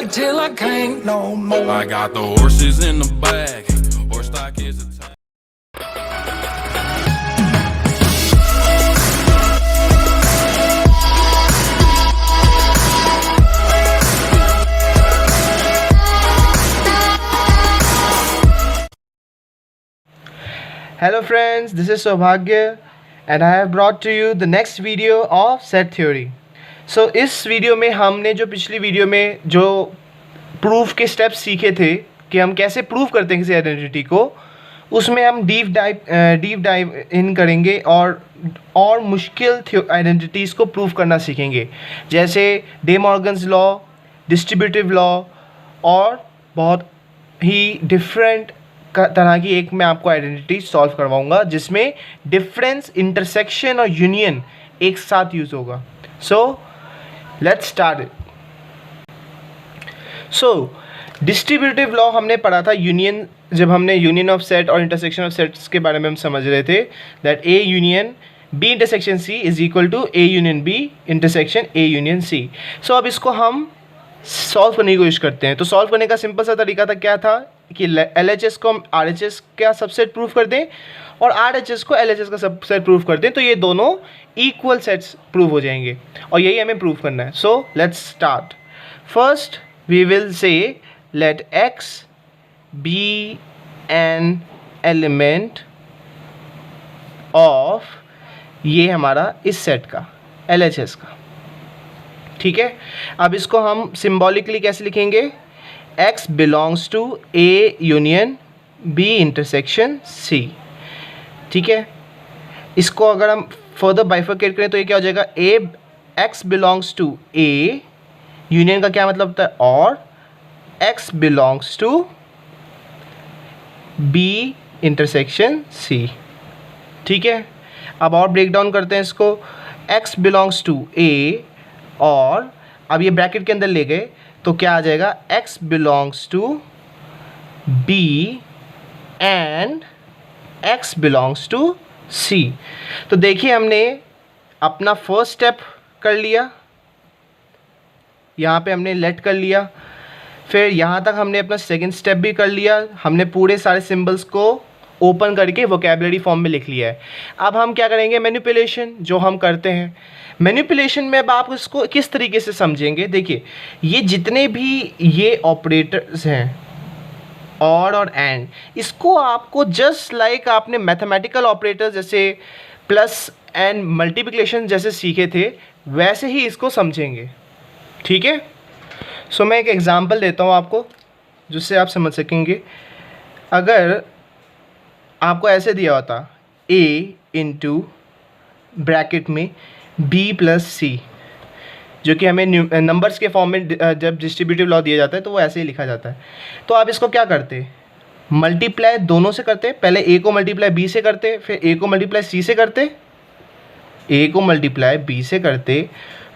till I can't no more. I got the horses in the back, horse stock is a Hello friends, this is Saubhagya and I have brought to you the next video of set theory. So इस video में हमने जो पिछली video में जो proof के steps सीखे थे कि हम कैसे प्रूव करते हैं किसी आइडेंटिटी को, उसमें हम डीप डाइव इन करेंगे और मुश्किल आइडेंटिटीज़ को प्रूव करना सीखेंगे, जैसे day Morgan's law, distributive law और बहुत ही डिफरेंट तरह की एक मैं आपको आइडेंटिटी सॉल्व करवाऊंगा जिसमें डिफरेंस, इंटरसेक्शन और यूनियन एक साथ यूज़ होगा. So let's start it. So distributive law हमने पढ़ा था यूनियन, जब हमने यूनियन ऑफ सेट और इंटरसेक्शन ऑफ सेट्स के बारे में हम समझ रहे थे that A union B intersection C is equal to A union B intersection A union C. So अब इसको हम सॉल्व करने की कोशिश करते हैं. तो सॉल्व करने का सिंपल सा तरीका था, क्या था कि LHS को हम RHS का सबसेट प्रूफ कर दें और RHS को LHS का सबसेट प्रूफ कर दें, तो ये दोनों इक्वल सेट्स प्रूव हो जाएंगे और यही हमें प्रूफ करना है. So let's start. First we will say let X be an element of, ये हमारा इस सेट का LHS का, ठीक है. अब इसको हम सिम्बॉलिकली कैसे लिखेंगे? X belongs to A union B intersection C, ठीक है. इसको अगर हम फर्दर बाइफरकेट करें तो ये क्या हो जाएगा? X belongs to A union का क्या मतलब होता है? और X belongs to B intersection C, ठीक है. अब और ब्रेक डाउन करते हैं इसको. X बिलोंग्स टू A और अब ये ब्रैकेट के अंदर ले गए तो क्या आ जाएगा? X belongs to B and X belongs to C. तो देखिए हमने अपना फर्स्ट स्टेप कर लिया, यहाँ पे हमने लेट कर लिया, फिर यहाँ तक हमने अपना सेकंड स्टेप भी कर लिया. हमने पूरे सारे सिंबल्स को ओपन करके वोकैबुलरी फॉर्म में लिख लिया है. अब हम क्या करेंगे? मैनिपुलेशन, जो हम करते हैं. मैनिपुलेशन में अब आप इसको किस तरीके से समझेंगे? देखिए, ये जितने भी ये ऑपरेटर्स हैं और एंड, इसको आपको जस्ट लाइक आपने मैथमेटिकल ऑपरेटर्स जैसे प्लस एंड मल्टीप्लिकेशन जैसे सीखे थे वैसे ही इसको समझेंगे, ठीक है. सो मैं एक एग्जांपल देता हूँ आपको जिससे आप समझ सकेंगे. अगर आपको ऐसे दिया होता A इंटू ब्रैकेट में B प्लस C, जो कि हमें नंबर्स के फॉर्म में जब डिस्ट्रीब्यूटिव लॉ दिया जाता है तो वो ऐसे ही लिखा जाता है. तो आप इसको क्या करते? मल्टीप्लाई दोनों से करते. पहले A को मल्टीप्लाई B से करते, फिर A को मल्टीप्लाई C से करते, A को मल्टीप्लाई B से करते,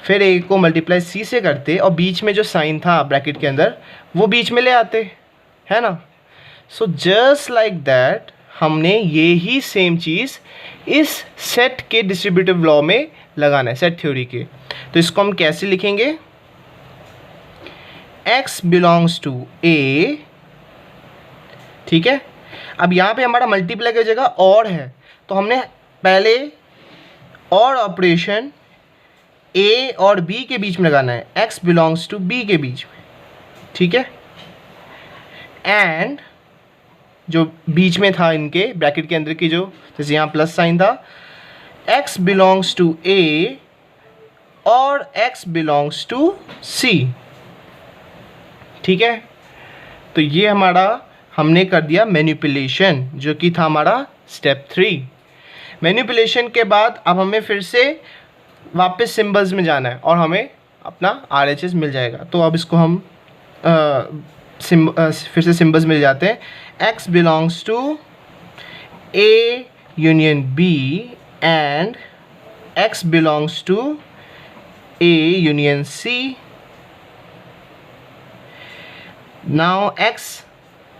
फिर A को मल्टीप्लाई C से करते और बीच में जो साइन था ब्रैकेट के अंदर वो बीच में ले आते, है ना. सो जस्ट लाइक दैट हमने ये ही सेम चीज़ इस सेट के डिस्ट्रीब्यूटिव लॉ में लगाना है, सेट थ्योरी के. तो इसको हम कैसे लिखेंगे? X बिलोंग्स टू A, ठीक है. अब यहाँ पे हमारा मल्टीप्लाई की जगह और है तो हमने पहले और ऑपरेशन A और B के बीच में लगाना है, X बिलोंग्स टू B के बीच में, ठीक है. एंड जो बीच में था इनके ब्रैकेट के अंदर की, जो जैसे यहाँ प्लस साइन था, X बिलोंग्स टू A और X बिलोंग्स टू C, ठीक है. तो ये हमारा हमने कर दिया मैनिपुलेशन, जो कि था हमारा स्टेप 3. मैनिपुलेशन के बाद अब हमें फिर से वापस सिंबल्स में जाना है और हमें अपना RHS मिल जाएगा. तो अब इसको हम फिर से सिंबल्स मिल जाते हैं. X belongs to A union B and X belongs to A union C. Now X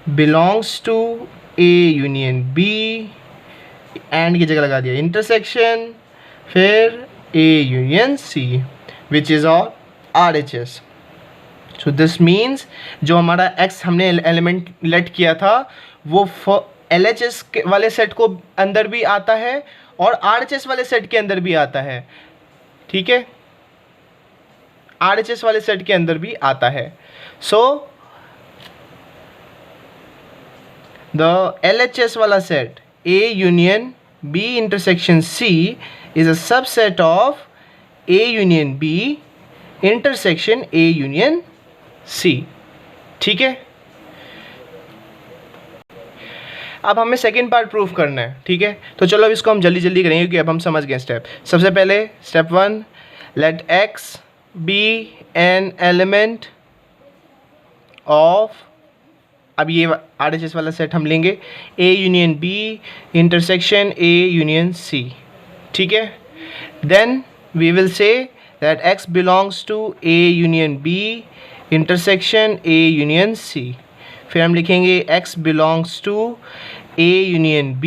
belongs to A union B and की जगह लगा दिया इंटरसेक्शन, फिर A union C which is all RHS. So this means जो हमारा x हमने element late किया था वो LHS वाले सेट को अंदर भी आता है और RHS वाले सेट के अंदर भी आता है, ठीक है, RHS वाले सेट के अंदर भी आता है. सो द LHS वाला set A union B intersection C is a subset of A union B intersection A union C, ठीक है. अब हमें सेकेंड पार्ट प्रूफ करना है, ठीक है. तो चलो अब इसको हम जल्दी जल्दी करेंगे क्योंकि अब हम समझ गए स्टेप. सबसे पहले step 1, let x be an element of, अब ये RHS वाला सेट हम लेंगे A union B intersection A union C, ठीक है. Then we will say that x belongs to A union B intersection A union C. फिर हम लिखेंगे x belongs to A union B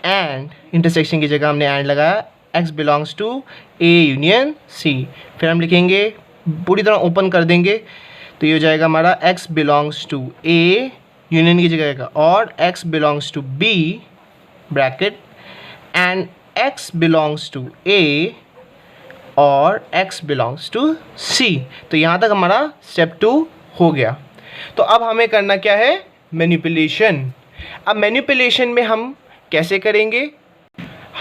and intersection की जगह हमने एंड लगाया, x belongs to A union C. फिर हम लिखेंगे, पूरी तरह ओपन कर देंगे तो ये हो जाएगा हमारा x belongs to A union की जगह का और x belongs to B bracket and x belongs to A और x बिलोंग्स टू C. तो यहाँ तक हमारा स्टेप 2 हो गया. तो अब हमें करना क्या है, मैनिपुलेशन. अब मैनिपुलेशन में हम कैसे करेंगे,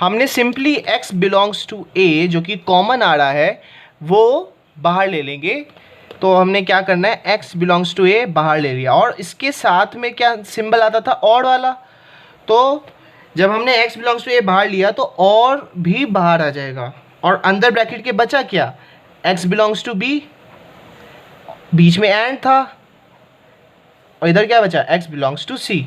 हमने simply x belongs to A जो कि कॉमन आ रहा है वो बाहर ले लेंगे. तो हमने क्या करना है, x बिलोंग्स टू A बाहर ले लिया और इसके साथ में क्या सिंबल आता था, और वाला. तो जब हमने x बिलोंग्स टू A बाहर लिया तो और भी बाहर आ जाएगा और अंदर ब्रैकेट के बचा क्या, x बिलोंग्स टू B, बीच में एंड था और इधर क्या बचा, x बिलोंग्स टू C.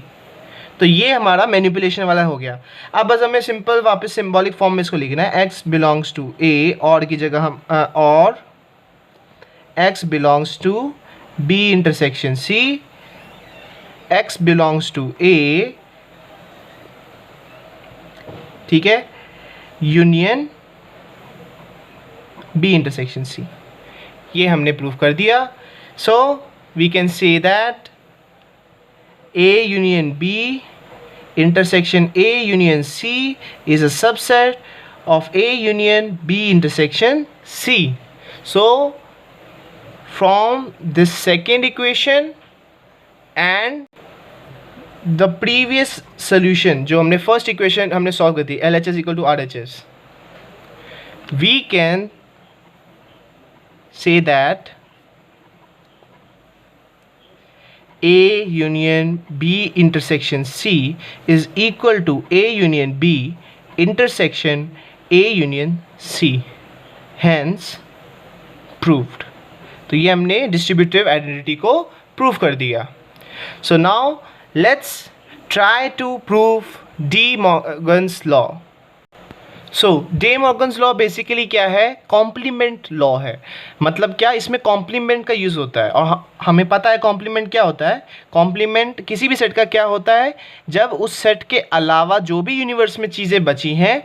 तो ये हमारा मैनिपुलेशन वाला हो गया. अब बस हमें सिंपल वापस सिंबॉलिक फॉर्म में इसको लिखना है, x बिलोंग्स टू A और की जगह हम और x belongs to B intersection C, x belongs to A, ठीक है, यूनियन B इंटरसेक्शन C. ये हमने प्रूव कर दिया. So we can say that A union B intersection A union C is a subset of A union B intersection C. So from this second equation and the previous solution जो हमने first equation हमने solve कर दी LHS equal to RHS, we can say that A union B intersection C is equal to A union B intersection A union C. Hence proved. तो ये हमने distributive identity को prove कर दिया. So now let's try to prove De Morgan's law. So De Morgan's law basically क्या है, complement law है. मतलब क्या, इसमें कॉम्प्लीमेंट का यूज़ होता है और हमें पता है कॉम्प्लीमेंट क्या होता है. कॉम्प्लीमेंट किसी भी सेट का क्या होता है, जब उस सेट के अलावा जो भी यूनिवर्स में चीज़ें बची हैं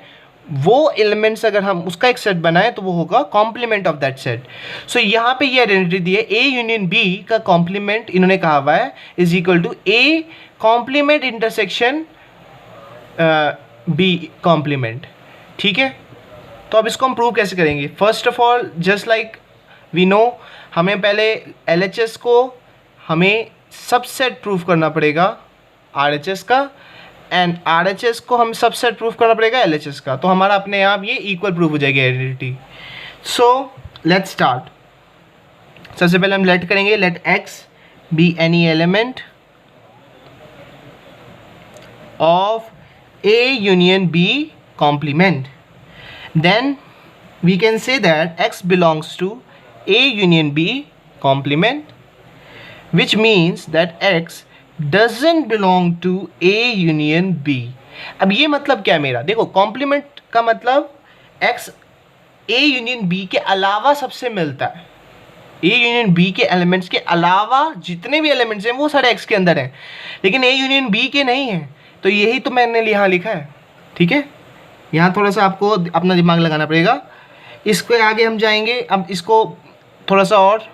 वो एलिमेंट्स अगर हम उसका एक सेट बनाएं तो वो होगा complement of that set. So यहाँ पे ये आइडेंटिटी दी है, ए यूनियन बी का कॉम्प्लीमेंट इन्होंने कहा हुआ है is equal to A complement intersection B complement. ठीक है, तो अब इसको हम प्रूव कैसे करेंगे. First of all just like we know, हमें पहले LHS को हमें सबसेट प्रूफ करना पड़ेगा RHS का, एंड RHS को हम सबसेट प्रूफ करना पड़ेगा LHS का. तो हमारा अपने आप ये इक्वल प्रूफ हो जाएगी आइडेंटिटी. So let's start. सबसे पहले हम लेट करेंगे, let x be any element of A union B complement. Then we can say that x belongs to A union B complement, which means that x doesn't belong to A union B. अब ये मतलब क्या है मेरा, देखो complement का मतलब x A union B के अलावा सबसे मिलता है. A union B के एलिमेंट्स के अलावा जितने भी एलिमेंट्स हैं वो सारे x के अंदर हैं, लेकिन A union B के नहीं हैं. तो यही तो मैंने यहाँ लिखा है. ठीक है, यहाँ थोड़ा सा आपको अपना दिमाग लगाना पड़ेगा. इसके आगे हम जाएंगे, अब इसको थोड़ा सा और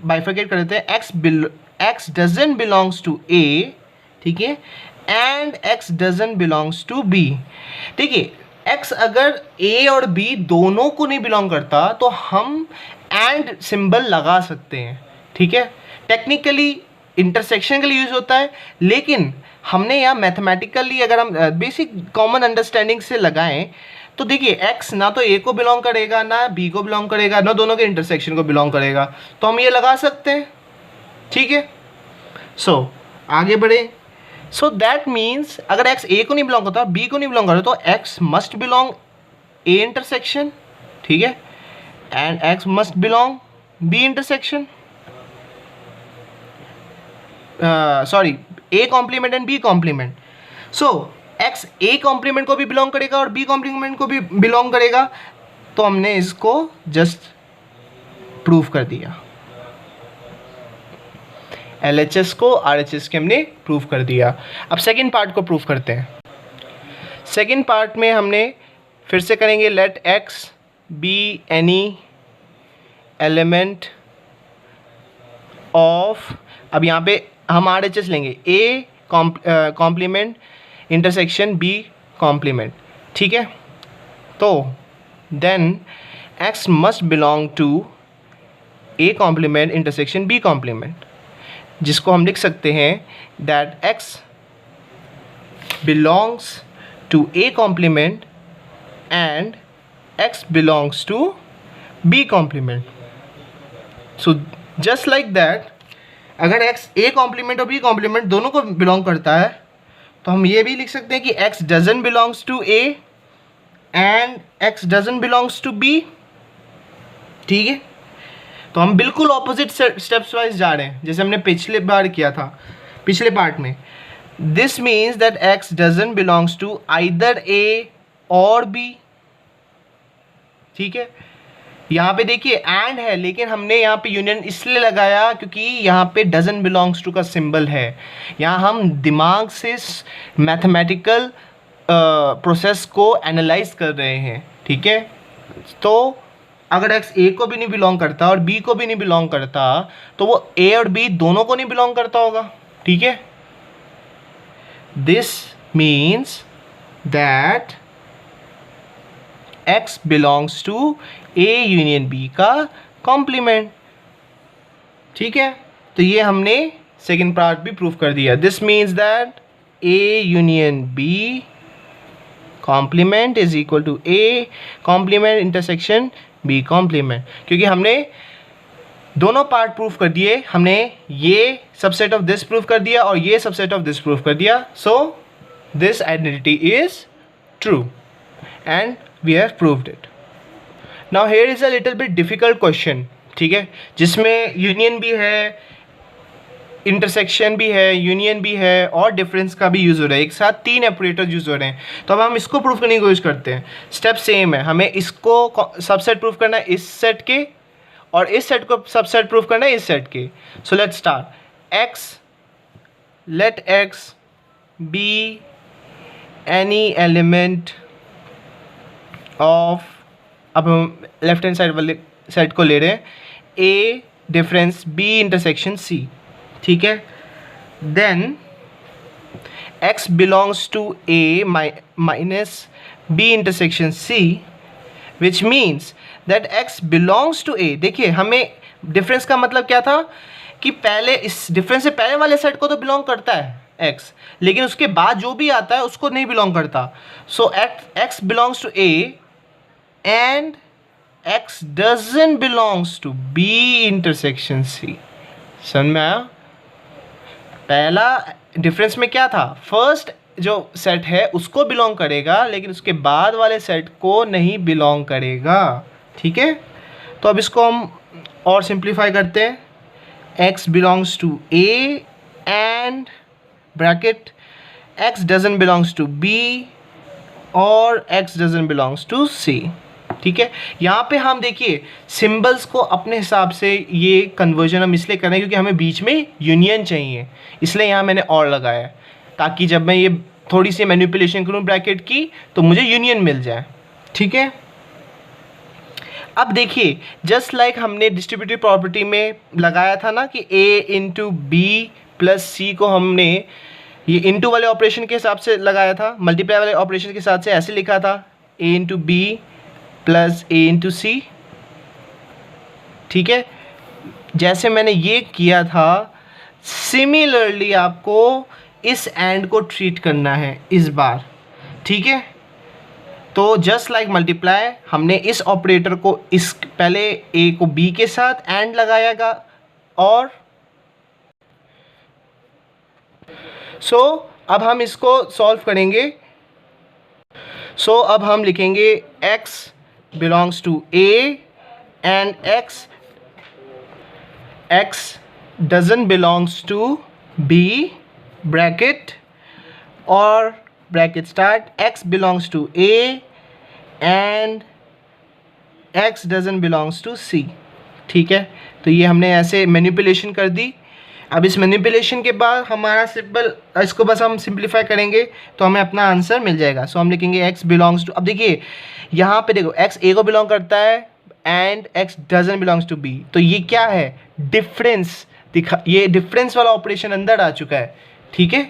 बाइफरकेट कर देते हैं, x डजन बिलोंग्स टू ए, ठीक है, and x doesn't belongs to b। देखिए x अगर a और b दोनों को नहीं बिलोंग करता तो हम एंड सिंबल लगा सकते हैं, ठीक है। टेक्निकली इंटरसेक्शन के लिए यूज होता है, लेकिन हमने यहाँ मैथमेटिकली अगर हम बेसिक कॉमन अंडरस्टैंडिंग से लगाएं तो देखिए x ना तो a को बिलोंग करेगा, ना b को बिलोंग करेगा, ना दोनों के इंटरसेक्शन को बिलोंग करेगा, तो हम ये लगा सकते हैं, ठीक है। सो आगे बढ़े। सो दैट मीन्स अगर x a को नहीं बिलोंग करता, b को नहीं बिलोंग करता, तो x must belong a intersection, ठीक है, and x must belong b intersection, sorry a complement and b complement. So x a complement को भी बिलोंग करेगा और b कॉम्प्लीमेंट को भी बिलोंग करेगा, तो हमने इसको जस्ट प्रूव कर दिया। LHS को RHS के हमने प्रूव कर दिया। अब सेकंड पार्ट को प्रूव करते हैं। सेकंड पार्ट में हमने फिर से करेंगे let x be any element of, अब यहाँ पे हम RHS लेंगे, a complement intersection b complement, ठीक है। तो then x must belong to a complement intersection b complement, जिसको हम लिख सकते हैं that x belongs to a complement and x belongs to b complement. So just like that, अगर x a complement और b कॉम्प्लीमेंट दोनों को belong करता है तो हम ये भी लिख सकते हैं कि x doesn't belongs to a and x doesn't belongs to b, ठीक है। तो हम बिल्कुल ऑपोजिट स्टेप्स वाइज जा रहे हैं जैसे हमने पिछले बार किया था, पिछले पार्ट में। This means that x doesn't belongs to either a और b, ठीक है। यहाँ पे देखिए एंड है, लेकिन हमने यहाँ पे यूनियन इसलिए लगाया क्योंकि यहाँ पे डजन बिलोंग्स टू का सिंबल है। यहाँ हम दिमाग से मैथमेटिकल प्रोसेस को एनालाइज कर रहे हैं, ठीक है। तो अगर x a को भी नहीं बिलोंग करता और b को भी नहीं बिलोंग करता तो वो a और b दोनों को नहीं बिलोंग करता होगा, ठीक है। This means that x belongs to a union b का कॉम्प्लीमेंट, ठीक है। तो ये हमने सेकेंड पार्ट भी प्रूव कर दिया। This means that a union b complement is equal to a complement intersection b complement, क्योंकि हमने दोनों पार्ट प्रूव कर दिए। हमने ये सबसेट ऑफ दिस प्रूव कर दिया और ये सबसेट ऑफ दिस प्रूव कर दिया। So this identity is true and we have proved it. Now here is a little bit difficult question, ठीक है, जिसमें यूनियन भी है, इंटरसेक्शन भी है, यूनियन भी है और डिफरेंस का भी यूज़ हो रहा है। एक साथ तीन ऑपरेटर यूज़ हो रहे हैं। तो अब हम इसको प्रूव करने की कोशिश करते हैं। स्टेप सेम है, हमें इसको सबसेट प्रूव करना है इस सेट के और इस सेट को सबसेट प्रूव करना है इस सेट के। So let's start. X, let x be any element of, अब हम लेफ्ट हैंड साइड वाले सेट को ले रहे हैं, A difference B intersection C, ठीक है। Then x belongs to a minus b intersection c, which means that x belongs to a। देखिए हमें डिफरेंस का मतलब क्या था कि पहले इस डिफरेंस से पहले वाले सेट को तो बिलोंग करता है x, लेकिन उसके बाद जो भी आता है उसको नहीं बिलोंग करता। So x belongs to a and x doesn't belongs to b intersection c। समझ में आया? पहला डिफरेंस में क्या था, फर्स्ट जो सेट है उसको बिलोंग करेगा लेकिन उसके बाद वाले सेट को नहीं बिलोंग करेगा, ठीक है। तो अब इसको हम और सिंप्लीफाई करते हैं। x belongs to a and bracket x doesn't belongs to b और x doesn't belongs to c, ठीक है। यहाँ पे हम देखिए सिंबल्स को अपने हिसाब से ये कन्वर्जन हम इसलिए कर रहे हैं क्योंकि हमें बीच में यूनियन चाहिए, इसलिए यहाँ मैंने और लगाया है ताकि जब मैं ये थोड़ी सी मैनिपुलेशन करूँ ब्रैकेट की तो मुझे यूनियन मिल जाए, ठीक है। अब देखिए जस्ट लाइक हमने डिस्ट्रीब्यूटिव प्रॉपर्टी में लगाया था ना कि a इंटू बी प्लस सी को हमने ये इंटू वाले ऑपरेशन के हिसाब से लगाया था, मल्टीप्लाई वाले ऑपरेशन के हिसाब से ऐसे लिखा था a into B plus a into C. ठीक है, जैसे मैंने ये किया था सिमिलरली आपको इस एंड को ट्रीट करना है इस बार। ठीक है, तो जस्ट लाइक मल्टीप्लाई हमने इस ऑपरेटर को इस पहले a को b के साथ एंड लगाएगा और अब हम इसको सॉल्व करेंगे। अब हम लिखेंगे x belongs to a and x doesn't belongs to b bracket और bracket start x belongs to a and x doesn't belongs to c। ठीक है, तो ये हमने ऐसे मैनिपुलेशन कर दी। अब इस मैनिपुलेशन के बाद हमारा सिंपल इसको बस हम सिंप्लीफाई करेंगे तो हमें अपना आंसर मिल जाएगा। हम लिखेंगे x बिलोंग्स टू, अब देखिए यहाँ पे देखो x a को बिलोंग करता है and x doesn't belongs to b, तो ये क्या है डिफरेंस ये डिफरेंस वाला ऑपरेशन अंदर आ चुका है। ठीक है,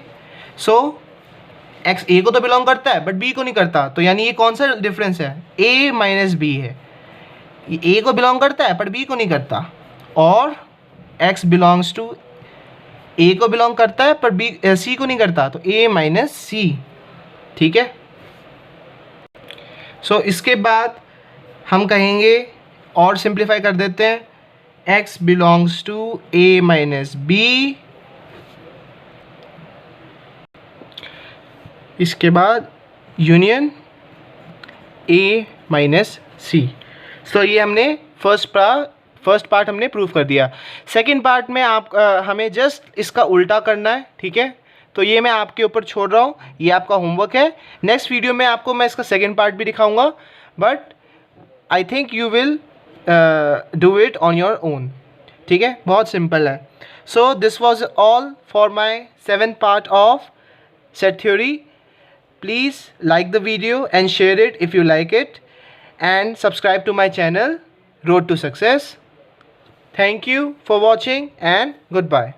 x a को तो बिलोंग करता है बट b को नहीं करता, तो यानी ये कौन सा डिफरेंस है a माइनस b है। ये a को बिलोंग करता है बट b को नहीं करता, और x बिलोंग्स टू a को बिलोंग करता है पर c को नहीं करता, तो a माइनस सी। ठीक है, इसके बाद हम कहेंगे और सिंप्लीफाई कर देते हैं x belongs to a minus B, इसके बाद यूनियन a माइनस सी। ये हमने फर्स्ट पार्ट हमने प्रूव कर दिया। सेकंड पार्ट में हमें जस्ट इसका उल्टा करना है। ठीक है, तो ये मैं आपके ऊपर छोड़ रहा हूँ, ये आपका होमवर्क है। नेक्स्ट वीडियो में आपको मैं इसका सेकंड पार्ट भी दिखाऊंगा, but I think you will do it on your own. ठीक है, बहुत सिंपल है। This was all for my 7th part of set theory. Please like the video and share it if you like it, and subscribe to my channel Road to Success. Thank you for watching and goodbye.